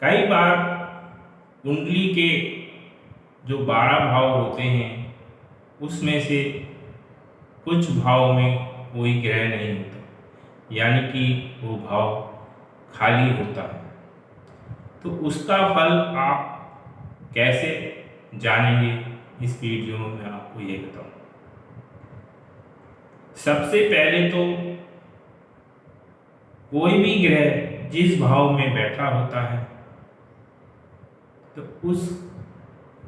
कई बार कुंडली के जो 12 भाव होते हैं उसमें से कुछ भाव में कोई ग्रह नहीं होता, यानी कि वो भाव खाली होता है। तो उसका फल आप कैसे जानेंगे, इस वीडियो में मैं आपको ये बताऊं। सबसे पहले तो कोई भी ग्रह जिस भाव में बैठा होता है तो उस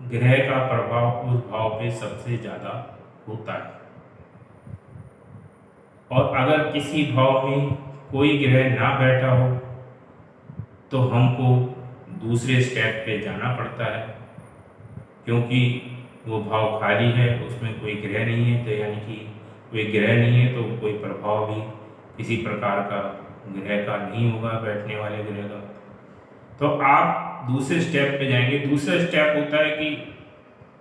ग्रह का प्रभाव उस भाव पे सबसे ज्यादा होता है। और अगर किसी भाव में कोई ग्रह ना बैठा हो तो हमको दूसरे स्टेप पे जाना पड़ता है, क्योंकि वो भाव खाली है, उसमें कोई ग्रह नहीं है। तो यानी कि कोई ग्रह नहीं है तो कोई प्रभाव भी किसी प्रकार का ग्रह का नहीं होगा, बैठने वाले ग्रह का। तो आप दूसरे स्टेप पे जाएंगे। दूसरा स्टेप होता है कि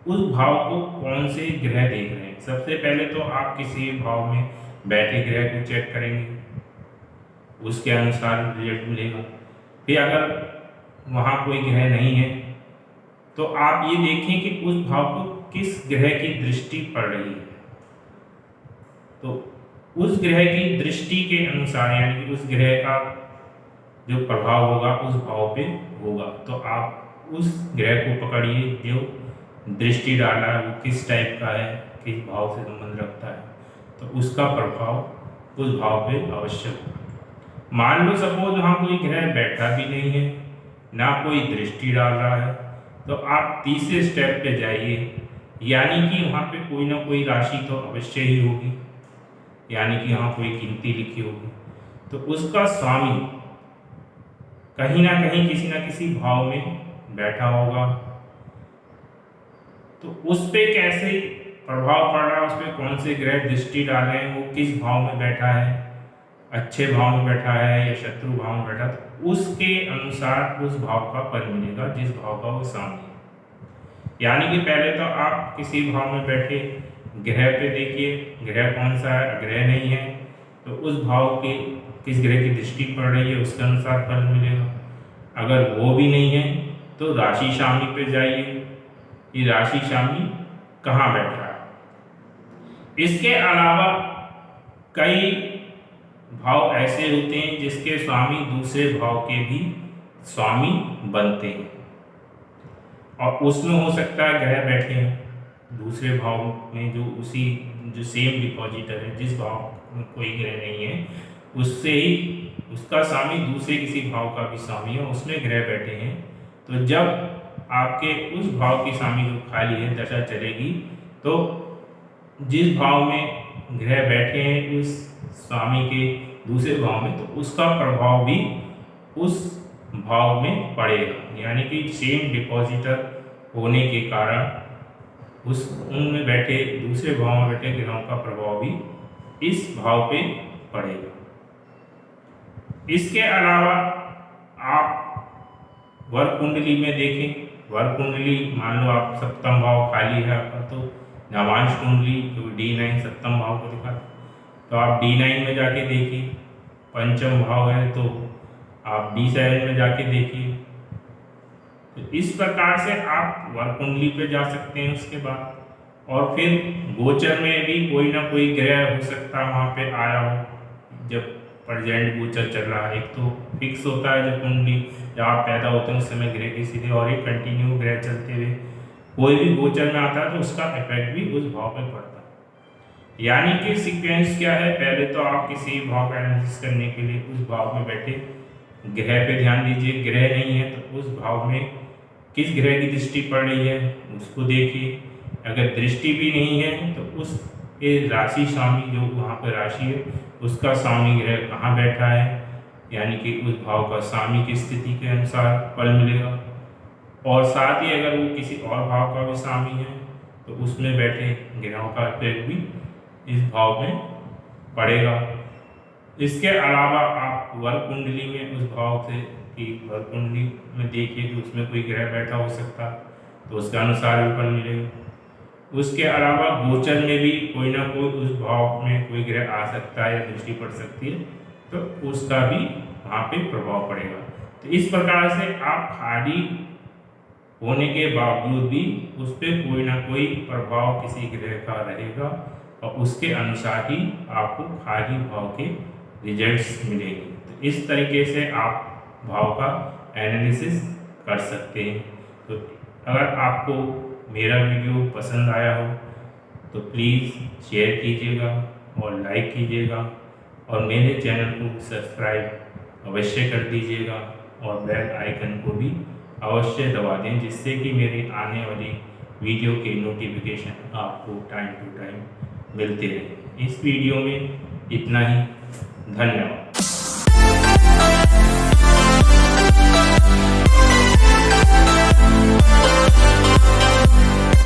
उस भाव को कौन से ग्रह देख रहे हैं। सबसे पहले तो आप किसी भाव में बैठे ग्रह को चेक करेंगे, उसके अनुसार रिजल्ट मिलेगा। फिर अगर वहाँ कोई ग्रह नहीं है तो आप ये देखें कि उस भाव को किस ग्रह की दृष्टि पड़ रही है। तो उस ग्रह की दृष्टि के अनुसार, यानी कि उस ग्रह का जो प्रभाव होगा उस भाव पे होगा। तो आप उस ग्रह को पकड़िए जो दृष्टि डाला है, वो किस टाइप का है, किस भाव से संबंध रखता है, तो उसका प्रभाव उस भाव पे अवश्य होगा। मान लो सपोज वहाँ कोई ग्रह बैठा भी नहीं है, ना कोई दृष्टि डाल रहा है, तो आप तीसरे स्टेप पे जाइए, यानी कि वहाँ पे कोई ना कोई राशि तो अवश्य ही होगी, यानी कि यहाँ कोई गिनती लिखी होगी। तो उसका स्वामी कहीं ना कहीं किसी ना किसी भाव में बैठा होगा। तो उस पे कैसे प्रभाव पड़ रहा है, उस पर कौन से ग्रह दृष्टि डाले हैं, वो किस भाव में बैठा है, अच्छे भाव में बैठा है या शत्रु भाव में बैठा, तो उसके अनुसार उस भाव का फल मिलेगा जिस भाव का वो स्वामी है। यानी कि पहले तो आप किसी भाव में बैठे ग्रह पे देखिए, ग्रह कौन सा है। ग्रह नहीं है तो उस भाव के किस ग्रह की दृष्टि पड़ रही है उसके अनुसार फल मिलेगा। अगर वो भी नहीं है तो राशि शामी पे जाइए, ये राशि शामी कहाँ बैठा है। इसके अलावा कई भाव ऐसे होते हैं जिसके स्वामी दूसरे भाव के भी स्वामी बनते हैं, और उसमें हो सकता है ग्रह बैठे हैं दूसरे भाव में, जो सेम डिपॉजिटर है, जिस भाव में कोई ग्रह नहीं है उससे ही उसका स्वामी दूसरे किसी भाव का भी स्वामी है, उसमें ग्रह बैठे हैं। तो जब आपके उस भाव की स्वामी जो खाली है दशा चलेगी, तो जिस भाव में ग्रह बैठे हैं उस स्वामी के दूसरे भाव में, तो उसका प्रभाव भी उस भाव में पड़ेगा। यानी कि सेम डिपॉजिटर होने के कारण उस उनमें बैठे दूसरे भाव में बैठे ग्रहों का प्रभाव भी इस भाव पे पड़ेगा। इसके अलावा आप वर्ग कुंडली में देखें। वर्ग कुंडली मान लो आप सप्तम भाव खाली है आपका, तो नवांश कुंडली जो D9 सप्तम भाव को दिखा, तो आप D9 में जाके देखिए। पंचम भाव है तो आप D7 में जाके देखिए। तो इस प्रकार से आप वर्ग कुंडली पे जा सकते हैं। उसके बाद और फिर गोचर में भी कोई ना कोई ग्रह हो सकता है वहाँ पे आया हो। जब प्रेजेंट गोचर चल रहा है, एक तो फिक्स होता है जब कुंडली जब आप पैदा होते हैं उस समय ग्रह की सीधे, और एक कंटिन्यू ग्रह चलते हुए कोई भी गोचर में आता है तो उसका इफेक्ट भी उस भाव पे पड़ता है। यानी कि सीक्वेंस क्या है, पहले तो आप किसी भाव का एनालिसिस करने के लिए उस भाव में बैठे ग्रह पे ध्यान दीजिए। ग्रह नहीं है तो उस भाव में किस ग्रह की दृष्टि पड़ रही है उसको देखिए। अगर दृष्टि भी नहीं है तो उस राशि स्वामी जो वहाँ पर राशि है उसका स्वामी ग्रह कहाँ बैठा है, यानी कि उस भाव का स्वामी की स्थिति के अनुसार फल मिलेगा। और साथ ही अगर वो किसी और भाव का भी स्वामी है तो उसमें बैठे ग्रहों का इफेक्ट भी इस भाव में पड़ेगा। इसके अलावा आप वर्ग कुंडली में उस भाव से कि वर्ग कुंडली में देखिए कि उसमें कोई ग्रह बैठा हो सकता तो उसके अनुसार भी फल मिलेगा। उसके अलावा गोचर में भी कोई ना कोई उस भाव में कोई ग्रह आ सकता है या दृष्टि पड़ सकती है, तो उसका भी वहाँ पे प्रभाव पड़ेगा। तो इस प्रकार से आप खाली होने के बावजूद भी उस पर कोई ना कोई प्रभाव किसी ग्रह का रहेगा और उसके अनुसार ही आपको खाली भाव के रिजल्ट्स मिलेंगे। तो इस तरीके से आप भाव का एनालिसिस कर सकते हैं। तो अगर आपको मेरा वीडियो पसंद आया हो तो प्लीज़ शेयर कीजिएगा और लाइक कीजिएगा और मेरे चैनल को सब्सक्राइब अवश्य कर दीजिएगा और बेल आइकन को भी अवश्य दबा दें, जिससे कि मेरी आने वाली वीडियो के नोटिफिकेशन आपको टाइम टू टाइम मिलते रहे। इस वीडियो में इतना ही। धन्यवाद।